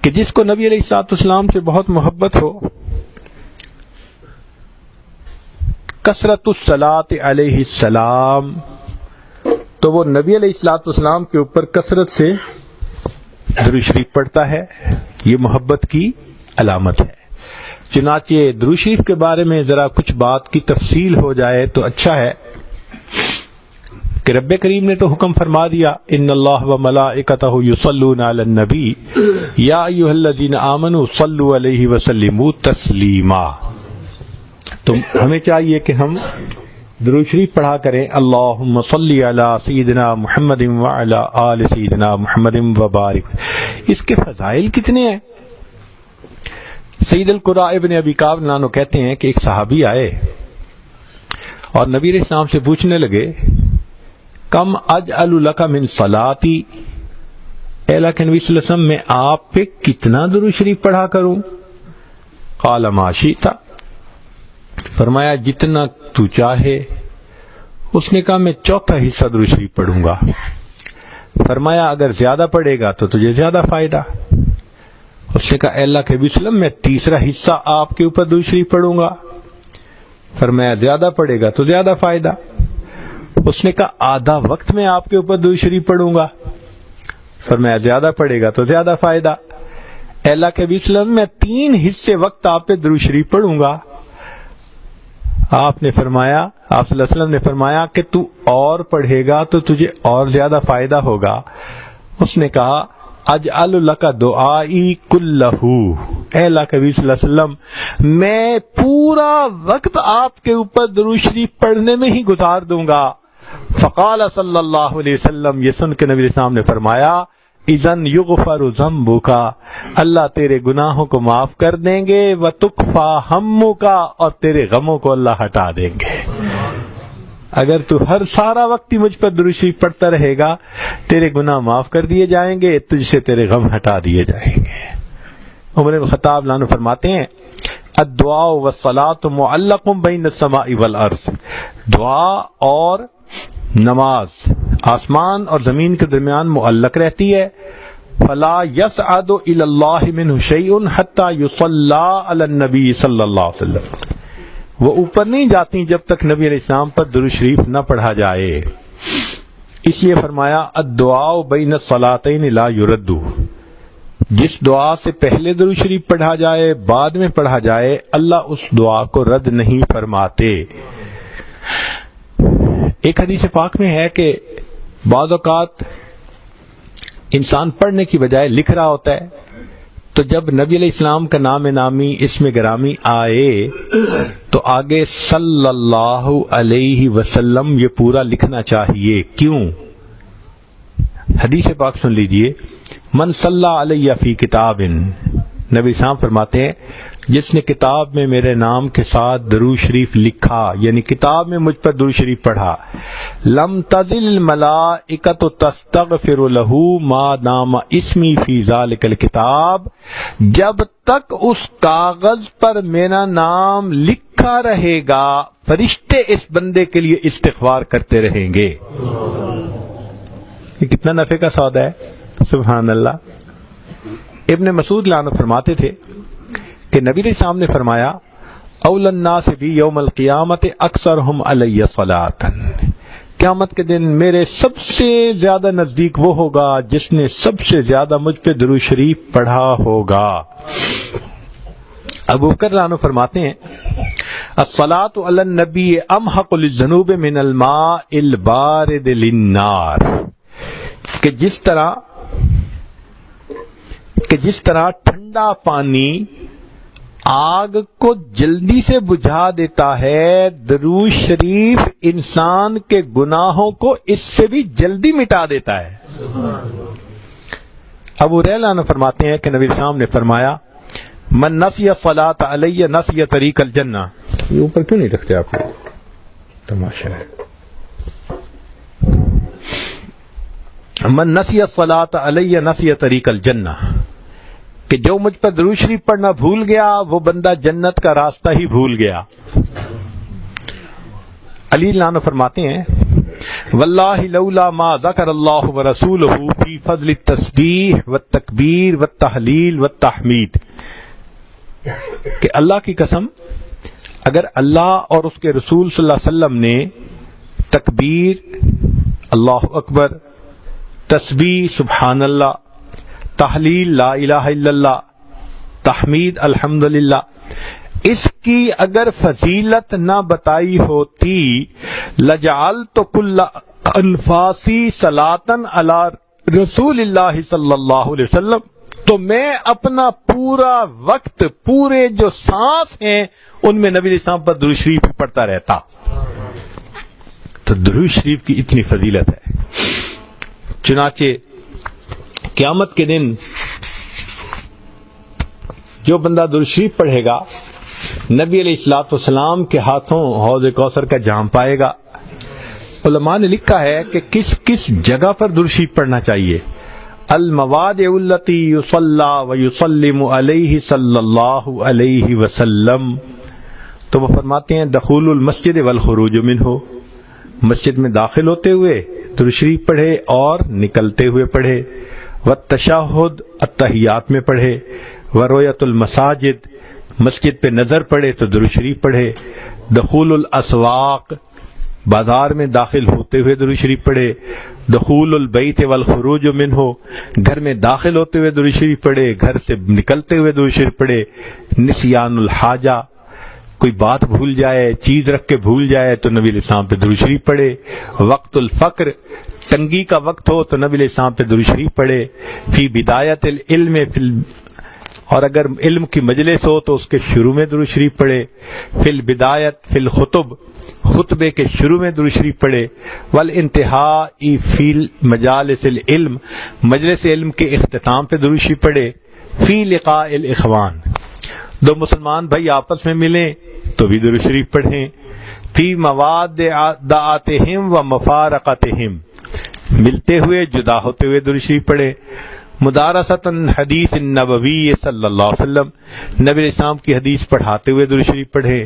کہ جس کو نبی علیہ الصلوۃ والسلام سے بہت محبت ہو، کثرت الصلاۃ علیہ السلام، تو وہ نبی علیہ الصلوۃ والسلام کے اوپر کثرت سے درود شریف پڑھتا ہے. یہ محبت کی علامت ہے. چنانچہ درود شریف کے بارے میں ذرا کچھ بات کی تفصیل ہو جائے تو اچھا ہے کہ رب کریم نے تو حکم فرما دیا، ان اللہ و ملائکتہ یصلون علی النبی یا ایھا الذین آمنوا صلوا علیہ وسلموا تسلیما. تو ہمیں چاہیے کہ ہم درود شریف پڑھا کریں، اللہم صلی علی سیدنا محمد وعلی آل سیدنا محمد وبارک. اس کے فضائل کتنے ہیں. سید القراء ابن ابی کعب نانو کہتے ہیں کہ ایک صحابی آئے اور نبی علیہ السلام سے پوچھنے لگے، کم اجعل لک من صلاتی، اے اللہ کے نبی صلی اللہ علیہ وسلم میں آپ پہ کتنا درود شریف پڑھا کروں؟ قال ما شئت، فرمایا جتنا تو چاہے. اس نے کہا میں چوتھا حصہ درود شریف پڑھوں گا. فرمایا اگر زیادہ پڑھے گا تو تجھے زیادہ فائدہ. اس نے کہا اے اللہ کے نبی صلی اللہ علیہ وسلم میں تیسرا حصہ آپ کے اوپر درود شریف پڑھوں گا. فرمایا زیادہ پڑھے گا تو زیادہ فائدہ. اس نے کہا آدھا وقت میں آپ کے اوپر درود شریف پڑھوں گا. فرمایا زیادہ پڑھے گا تو زیادہ فائدہ. اے اللہ کے نبی صلی اللہ علیہ وسلم میں 3 حصے وقت آپ پہ درود شریف پڑھوں گا. آپ صلی اللہ علیہ وسلم نے فرمایا کہ تو اور پڑھے گا تو تجھے اور زیادہ فائدہ ہوگا. اس نے کہا اجعل لک دعائی کلہ، اے اللہ کے نبی صلی اللہ علیہ وسلم میں پورا وقت آپ کے اوپر درود شریف پڑھنے میں ہی گزار دوں گا. فقال صلی اللہ علیہ وسلم، یہ سن کے نبی علیہ السلام نے فرمایا اذن یغفر ذنبک، اللہ تیرے گناہوں کو معاف کر دیں گے، وتکفی ہمک، اور تیرے غموں کو اللہ ہٹا دیں گے. اگر تو ہر سارا وقت ہی مجھ پر درود شریف پڑھتا رہے گا، تیرے گناہ معاف کر دیے جائیں گے، تجھ سے تیرے غم ہٹا دیے جائیں گے. عمر بن خطاب لانو فرماتے ہیں الدعاء والصلاة معلق بین السماء والارض، دعا اور نماز آسمان اور زمین کے درمیان معلق رہتی ہے. فلا يصعد الى الله منه شيء حتى يصلى على النبي صلی اللہ علیہ وسلم، وہ اوپر نہیں جاتی جب تک نبی علیہ السلام پر درود شریف نہ پڑھا جائے. اس لیے فرمایا الدعاء بین الصلاتین لا يرد، جس دعا سے پہلے درود شریف پڑھا جائے بعد میں پڑھا جائے اللہ اس دعا کو رد نہیں فرماتے. ایک حدیث پاک میں ہے کہ بعض اوقات انسان پڑھنے کی بجائے لکھ رہا ہوتا ہے، تو جب نبی علیہ السلام کا نام نامی اسم گرامی آئے تو آگے صلی اللہ علیہ وسلم یہ پورا لکھنا چاہیے. کیوں؟ حدیث پاک سن لیجئے، من صلی علیہ فی کتاب، نبی صاحب فرماتے ہیں جس نے کتاب میں میرے نام کے ساتھ درود شریف لکھا، یعنی کتاب میں مجھ پر درود شریف پڑھا، لم تزل الملائکۃ تستغفر له ما دام اسمی فی ذلک الکتاب، جب تک اس کاغذ پر میرا نام لکھا رہے گا فرشتے اس بندے کے لیے استغفار کرتے رہیں گے. یہ کتنا نفع کا سودا ہے، سبحان اللہ. ابن مسعود عنہ فرماتے تھے کہ نبی علیہ السلام نے فرمایا اول الناس بی یوم القیامت اکثرہم علی صلاۃ، قیامت کے دن میرے سب سے زیادہ نزدیک وہ ہوگا جس نے سب سے زیادہ مجھ پہ درود شریف پڑھا ہوگا. ابو بکر عنہ فرماتے ہیں الصلاۃ علی النبی امحق للذنوب من الماء البارد للنار، کہ جس طرح ٹھنڈا پانی آگ کو جلدی سے بجھا دیتا ہے، درود شریف انسان کے گناہوں کو اس سے بھی جلدی مٹا دیتا ہے. ابو ہریرہ عنہ فرماتے ہیں کہ نبی صاحب نے فرمایا من نسی الصلاۃ علی نسی طریق الجنہ. یہ اوپر کیوں نہیں رکھتے آپ لوگ، تماشا ہے. من نسی الصلاۃ علی نسی طریق الجنہ، کہ جو مجھ پر درود شریف پڑھنا بھول گیا وہ بندہ جنت کا راستہ ہی بھول گیا. علی عنہ فرماتے ہیں واللہ لولا ما ذکر اللہ ورسولہ فی فضل التسبیح والتکبیر والتحلیل والتحمید، کہ اللہ کی قسم اگر اللہ اور اس کے رسول صلی اللہ علیہ وسلم نے تکبیر اللہ اکبر، تسبیح سبحان اللہ، تحلیل لا الہ الا اللہ، تحمید الحمدللہ، اس کی اگر فضیلت نہ بتائی ہوتی لجعلت کل انفاسی صلاۃً علی رسول اللہ صلی اللہ علیہ وسلم، تو میں اپنا پورا وقت، پورے جو سانس ہیں ان میں نبی علیہ السلام پر درود شریف پڑھتا رہتا۔ تو درود شریف کی اتنی فضیلت ہے، چنانچہ قیامت کے دن جو بندہ درود شریف پڑھے گا نبی علیہ الصلوۃ والسلام کے ہاتھوں حوض کوثر کا جام پائے گا۔ علماء نے لکھا ہے کہ کس کس جگہ پر درود شریف پڑھنا چاہیے۔ المواضع التي يصلى ويسلم علیہ صلی اللہ علیہ وسلم، تو وہ فرماتے ہیں دخول المسجد والخروج منہ، مسجد میں داخل ہوتے ہوئے درود شریف پڑھے اور نکلتے ہوئے پڑھے، والتشہد التحیات میں پڑھے، ورؤیت المساجد، مسجد پہ نظر پڑے تو درود شریف پڑھے، دخول الاسواق، بازار میں داخل ہوتے ہوئے درود شریف پڑھے، دخول البیت والخروج منہ، گھر میں داخل ہوتے ہوئے درود شریف پڑھے، گھر سے نکلتے ہوئے درود شریف پڑھے، نسیان الحاجہ، کوئی بات بھول جائے، چیز رکھ کے بھول جائے تو نبی علیہ السلام پہ درود شریف پڑھے، وقت الفقر، تنگی کا وقت ہو تو نبی علیہ السلام پہ درود شریف پڑھے، فی بدایت العلم، اور اگر علم کی مجلس ہو تو اس کے شروع میں درود شریف پڑھے، فی البدایت فی الخطب، خطبے کے شروع میں درود شریف پڑھے، والانتہاء فی مجالس العلم، مجلس علم کے اختتام پہ درود شریف پڑھے، فی لقاء الاخوان، دو مسلمان بھائی آپس میں ملیں تو بھی درود شریف پڑھیں، فی موادعاتہم و مفارقتہم، ملتے ہوئے جدا ہوتے ہوئے درود شریف پڑھے، مدارسۃ حدیث النبوی صلی اللہ علیہ وسلم، نبی علیہ السلام کی حدیث پڑھاتے ہوئے درود شریف پڑھے،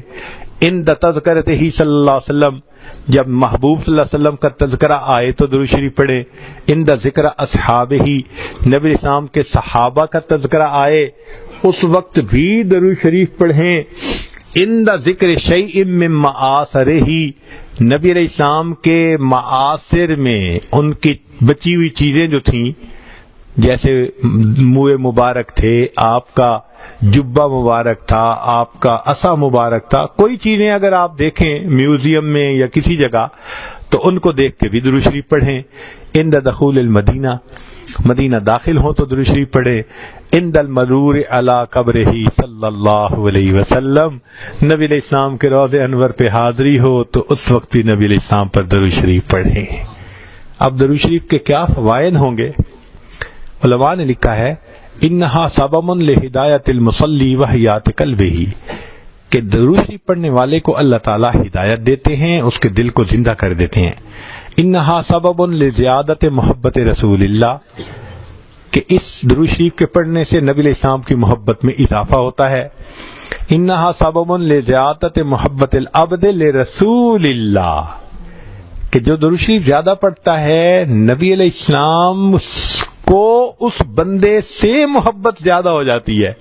عند تذکرتہ صلی اللہ علیہ وسلم، جب محبوب صلی اللہ علیہ وسلم کا تذکرہ آئے تو درود شریف پڑھے، عند ذکر اصحابہ، نبی علیہ السلام کے صحابہ کا تذکرہ آئے اس وقت بھی درود شریف پڑھیں، عند ذکر شیء من معاصرہ، نبی علیہ السلام کے معاصر میں ان کی بچی ہوئی چیزیں جو تھیں، جیسے منہ مبارک تھے، آپ کا جبہ مبارک تھا، آپ کا عصا مبارک تھا، کوئی چیزیں اگر آپ دیکھیں میوزیم میں یا کسی جگہ تو ان کو دیکھ کے بھی درود شریف پڑھیں، عند دخول المدینہ، مدینہ داخل ہو تو درود شریف پڑھے، عند المرور علی قبرہ صلی اللہ علیہ وسلم، نبی علیہ السلام کے روض انور پہ حاضری ہو تو اس وقت بھی نبی علیہ السلام پر درود شریف پڑھیں۔ اب درود شریف کے کیا فوائد ہوں گے؟ علماء نے لکھا ہے انہا سبب لہدایت المصلی وحیات قلبہ، کہ درود شریف پڑھنے والے کو اللہ تعالی ہدایت دیتے ہیں، اس کے دل کو زندہ کر دیتے ہیں۔ انہا سبب لزیادت محبت رسول اللہ، کہ اس درود شریف کے پڑھنے سے نبی علیہ السلام کی محبت میں اضافہ ہوتا ہے۔ انہا سبب لزیادت محبت العبد لرسول اللہ، کہ جو درود شریف زیادہ پڑھتا ہے نبی علیہ السلام کو اس بندے سے محبت زیادہ ہو جاتی ہے۔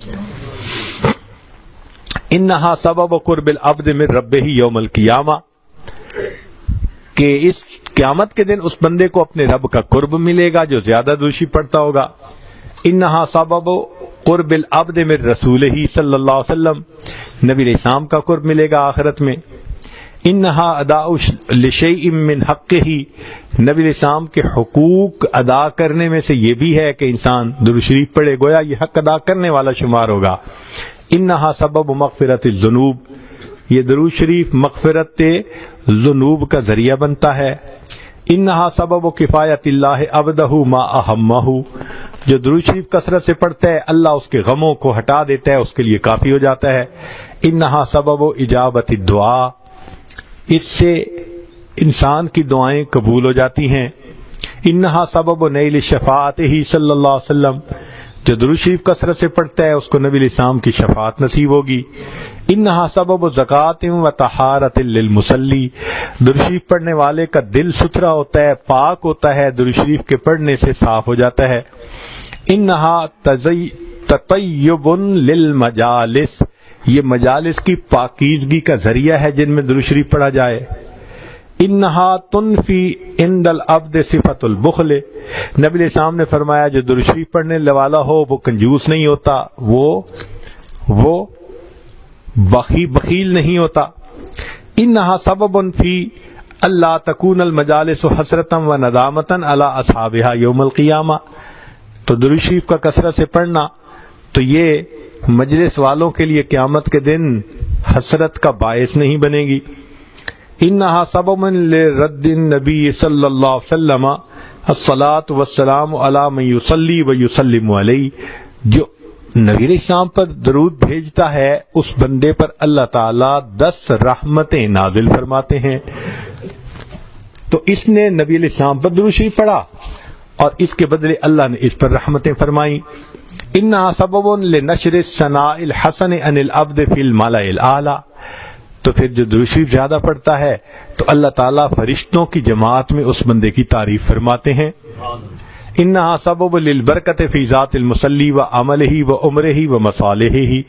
انہا سبب قرب العبد من ربہ یوم القیامہ، کہ اس قیامت کے دن اس بندے کو اپنے رب کا قرب ملے گا جو زیادہ درود شریف پڑھتا ہوگا۔ انہا سبب قرب العبد من رسولہ صلی اللہ علیہ وسلم، نبی علیہ السلام کا قرب ملے گا آخرت میں۔ انہا اداء لشیء من حقہ، نبی علیہ السلام کے حقوق ادا کرنے میں سے یہ بھی ہے کہ انسان درود شریف پڑھے، گویا یہ حق ادا کرنے والا شمار ہوگا۔ انہا سبب مغفرت الذنوب، یہ درود شریف مغفرت ذنوب کا ذریعہ بنتا ہے۔ انہا سبب کفایت اللہ عبدہ ما اہمہ، جو درود شریف کثرت سے پڑھتا ہے اللہ اس کے غموں کو ہٹا دیتا ہے، اس کے لیے کافی ہو جاتا ہے۔ انہا سبب اجابت الدعاء، اس سے انسان کی دعائیں قبول ہو جاتی ہیں۔ انہا سبب نیل شفاعتہ صلی اللہ علیہ وسلم، جو درود شریف کثرت سے پڑھتا ہے اس کو نبی علیہ السلام کی شفاعت نصیب ہوگی۔ انہا سبب زکات و طہارت للمصلی، درود شریف پڑھنے والے کا دل ستھرا ہوتا ہے، پاک ہوتا ہے، درود شریف کے پڑھنے سے صاف ہو جاتا ہے۔ انہا تطیب للمجالس، یہ مجالس کی پاکیزگی کا ذریعہ ہے جن میں درود شریف پڑھا جائے۔ انہا تنفی عند العبد صفت البخل، نبی علیہ السلام نے فرمایا جو درود شریف پڑھنے والا ہو وہ کنجوس نہیں ہوتا، وہ بخیل نہیں ہوتا۔ انہا سبب فی اللہ تکون المجالس حسرتا و ندامتا علی اصحابها یوم القیامہ، تو درود شریف کا کثرت سے پڑھنا تو یہ مجلس والوں کے لیے قیامت کے دن حسرت کا باعث نہیں بنے گی۔ انہا سبب لرد النبی صلی اللہ علیہ وسلم الصلاۃ والسلام علی من یصلی و یسلم علیہ، جو نبی علیہ السلام پر درود بھیجتا ہے اس بندے پر اللہ تعالیٰ 10 رحمتیں نازل فرماتے ہیں۔ تو اس نے نبی علیہ السلام پر درود شریف پڑھا اور اس کے بدلے اللہ نے اس پر رحمتیں فرمائیں۔ انہا سبب لنشر الثناء الحسن عن العبد فی الملأ الاعلی، تو پھر جو درود شریف زیادہ پڑھتا ہے تو اللہ تعالیٰ فرشتوں کی جماعت میں اس بندے کی تعریف فرماتے ہیں۔ انہا سبب للبرکت فی ذات المصلی و عملہ و عمرہ و مصالحہ،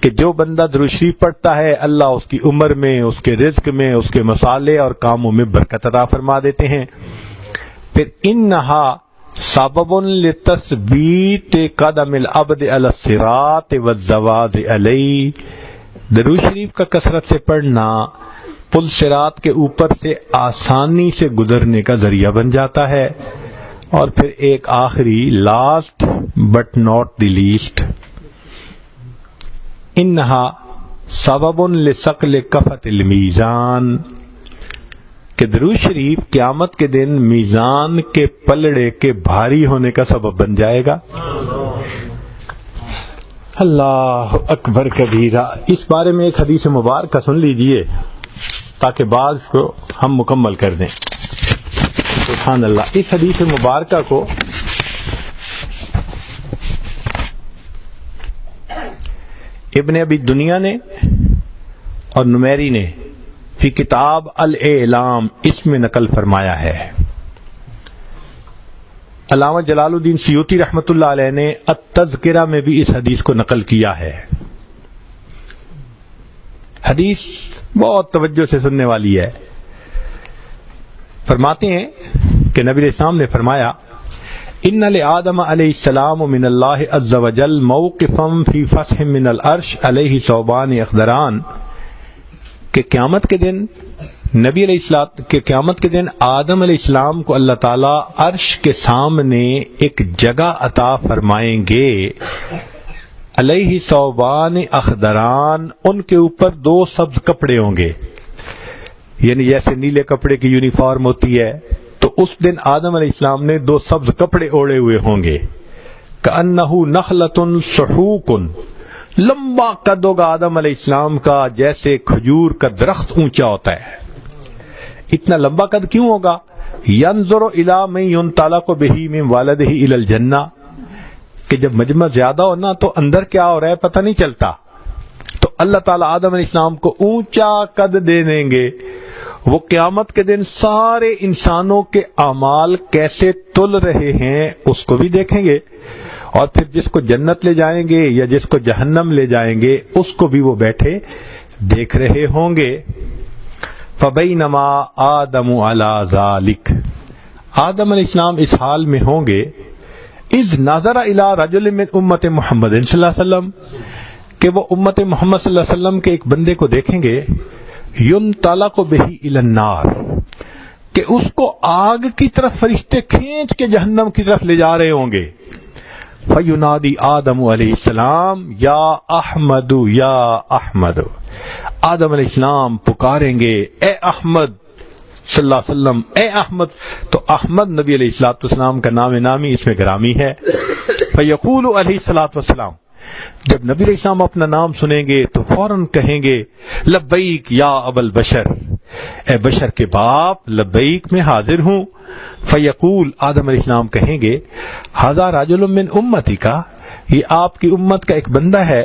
کہ جو بندہ درود شریف پڑھتا ہے اللہ اس کی عمر میں، اس کے رزق میں، اس کے مصالح اور کاموں میں برکت عطا فرما دیتے ہیں۔ پھر انہا سبب لتثبیت قدم العبد علی الصراط والزواج علیہ، درود شریف کا کثرت سے پڑھنا پل صراط کے اوپر سے آسانی سے گزرنے کا ذریعہ بن جاتا ہے۔ اور پھر ایک آخری last but not the least, انہا سبب لثقل کفۃ المیزان، کہ درود شریف قیامت کے دن میزان کے پلڑے کے بھاری ہونے کا سبب بن جائے گا۔ اللہ اکبر کبیرہ۔ اس بارے میں ایک حدیث مبارکہ سن لیجئے تاکہ بعض کو ہم مکمل کر دیں۔ سبحان اللہ۔ اس حدیث مبارکہ کو ابن ابی دنیا نے اور نمیری نے فی کتاب الاعلام اس میں نقل فرمایا ہے۔ علامہ جلال الدین سیوطی رحمۃ اللہ علیہ نے التذکرہ میں بھی اس حدیث کو نقل کیا ہے۔ حدیث بہت توجہ سے سننے والی ہے۔ فرماتے ہیں کہ نبی علیہ السلام نے فرمایا ان لآدم علیہ السلام من اللہ عز وجل موقفا فی فسح من العرش علیہ ثوبان اخضران، کہ قیامت کے دن نبی علیہ السلام کے قیامت کے دن آدم علیہ السلام کو اللہ تعالیٰ عرش کے سامنے ایک جگہ عطا فرمائیں گے، علیہ ثوبان اخضران، ان کے اوپر 2 سبز کپڑے ہوں گے، یعنی جیسے نیلے کپڑے کی یونیفارم ہوتی ہے تو اس دن آدم علیہ السلام نے 2 سبز کپڑے اوڑے ہوئے ہوں گے۔ کأنہ نخلۃ صحوق، لمبا قد ہوگا آدم علیہ السلام کا جیسے کھجور کا درخت اونچا ہوتا ہے۔ اتنا لمبا قد کیوں ہوگا؟ ینظر الی من ینطلق بہ من والدہ الی الجنہ، کہ جب مجمع زیادہ ہو نا تو اندر کیا ہو رہا ہے پتہ نہیں چلتا، تو اللہ تعالیٰ آدم علیہ السلام کو اونچا قد دے دیں گے۔ وہ قیامت کے دن سارے انسانوں کے اعمال کیسے تل رہے ہیں اس کو بھی دیکھیں گے، اور پھر جس کو جنت لے جائیں گے یا جس کو جہنم لے جائیں گے اس کو بھی وہ بیٹھے دیکھ رہے ہوں گے۔ فبینما آدم علی ذالک، آدم علیہ السلام اس حال میں ہوں گے، اذ نظر الی رجل من امت محمد صلی اللہ علیہ وسلم، کہ وہ امت محمد صلی اللہ علیہ وسلم کے ایک بندے کو دیکھیں گے، ینطلق بہ الی النار، کہ اس کو آگ کی طرف فرشتے کھینچ کے جہنم کی طرف لے جا رہے ہوں گے۔ فینادی آدم علیہ السلام یا احمد یا احمد، آدم علیہ السلام پکاریں گے اے احمد صلی اللہ علیہ وسلم، اے احمد، تو احمد نبی علیہ الصلوۃ والسلام کا نام نامی اس میں گرامی ہے۔ فیقول علیہ الصلوۃ والسلام، جب نبی علیہ السلام اپنا نام سنیں گے تو فوراً کہیں گے لبیک یا ابا البشر، اے بشر کے باپ، لبیک میں حاضر ہوں۔ فیقول، آدم علیہ السلام کہیں گے ھذا رجل من امتی کا، یہ آپ کی امت کا ایک بندہ ہے،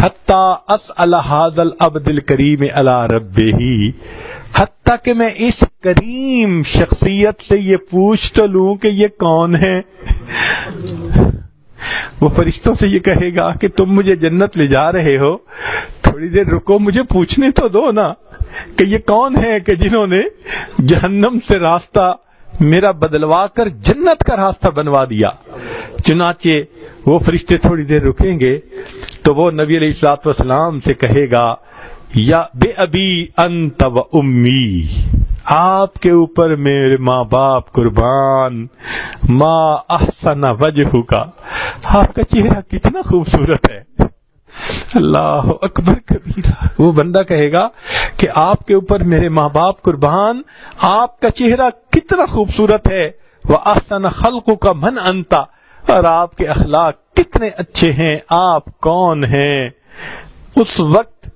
حتی اسأل ھذا العبد الکریم علی ربہ، حتیٰ کہ میں اس کریم شخصیت سے یہ پوچھ تو لوں کہ یہ کون ہے۔ وہ فرشتوں سے یہ کہے گا کہ تم مجھے جنت لے جا رہے ہو، تھوڑی دیر رکو، مجھے پوچھنے تو دو نا کہ یہ کون ہے کہ جنہوں نے جہنم سے راستہ میرا بدلوا کر جنت کا راستہ بنوا دیا۔ چنانچہ وہ فرشتے تھوڑی دیر رکیں گے تو وہ نبی علیہ الصلوۃ والسلام سے کہے گا یا بے ابی انت و امی، آپ کے اوپر میرے ماں باپ قربان، ما احسن وجہ کا، آپ کا چہرہ کتنا خوبصورت ہے۔ اللہ اکبر کبیرہ۔ وہ بندہ کہے گا کہ آپ کے اوپر میرے ماں باپ قربان، آپ کا چہرہ کتنا خوبصورت ہے، وَأَحْسَنَ خَلْقُكَ مَنْ أَنْتَ، اور آپ کے اخلاق کتنے اچھے ہیں، آپ کون ہیں۔ اس وقت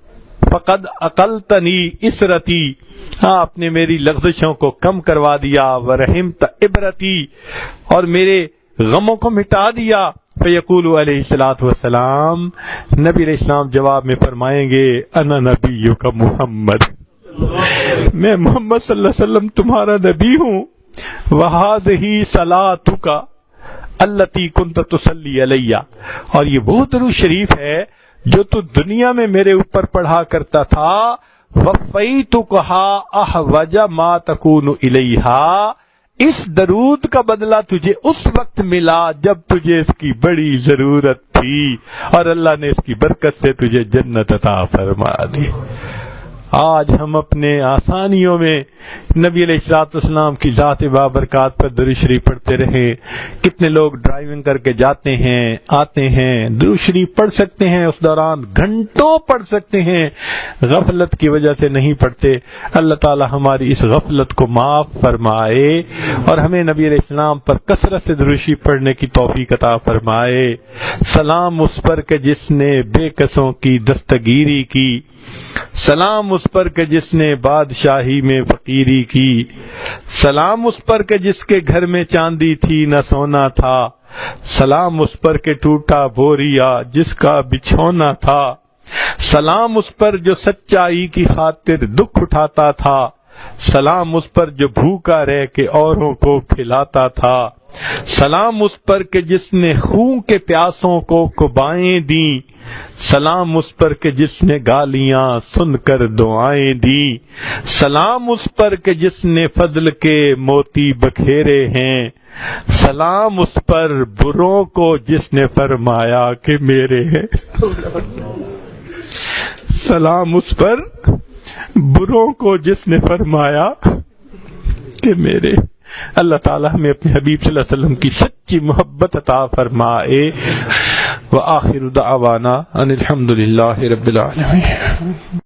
فَقَدْ أَقَلْتَنِي إِسْرَتِي، آپ نے میری لغزشوں کو کم کروا دیا، وَرَحِمْتَ عِبْرَتِي، اور میرے غموں کو مٹا دیا۔ فیقول علیہ الصلوۃ والسلام، نبی علیہ السلام جواب میں فرمائیں گے انا نبیک محمد، میں محمد صلی اللہ علیہ وسلم تمہارا نبی ہوں۔ وہذہ صلاتک التی کنت تصلی علی، اور یہ وہ درود شریف ہے جو تو دنیا میں میرے اوپر پڑھا کرتا تھا۔ وفیتکھا احوج ما تکون الیہا، اس درود کا بدلہ تجھے اس وقت ملا جب تجھے اس کی بڑی ضرورت تھی، اور اللہ نے اس کی برکت سے تجھے جنت عطا فرما دی۔ آج ہم اپنے آسانیوں میں نبی علیہ الصلوۃ والسلام کی ذات بابرکات پر درود شریف پڑھتے رہیں۔ کتنے لوگ ڈرائیونگ کر کے جاتے ہیں آتے ہیں، درود شریف پڑھ سکتے ہیں، اس دوران گھنٹوں پڑھ سکتے ہیں، غفلت کی وجہ سے نہیں پڑھتے۔ اللہ تعالی ہماری اس غفلت کو معاف فرمائے اور ہمیں نبی علیہ السلام پر کثرت سے درود شریف پڑھنے کی توفیق عطا فرمائے۔ سلام اس پر کہ جس نے بے کسوں کی دستگیری کی، سلام اس پر کہ جس نے بادشاہی میں فقیری کی، سلام اس پر کہ جس کے گھر میں چاندی تھی نہ سونا تھا، سلام اس پر کہ ٹوٹا بوریا جس کا بچھونا تھا، سلام اس پر جو سچائی کی خاطر دکھ اٹھاتا تھا، سلام اس پر جو بھوکا رہ کے اوروں کو کھلاتا تھا، سلام اس پر کہ جس نے خون کے پیاسوں کو قبائیں دیں، سلام اس پر کہ جس نے گالیاں سن کر دعائیں دیں، سلام اس پر کہ جس نے فضل کے موتی بکھیرے ہیں، سلام اس پر بروں کو جس نے فرمایا کہ میرے ہیں، سلام اس پر بروں کو جس نے فرمایا کہ میرے۔ اللہ تعالی ہمیں اپنے حبیب صلی اللہ علیہ وسلم کی سچی محبت عطا فرمائے۔ وآخر دعوانا ان الحمد للہ رب العالمین۔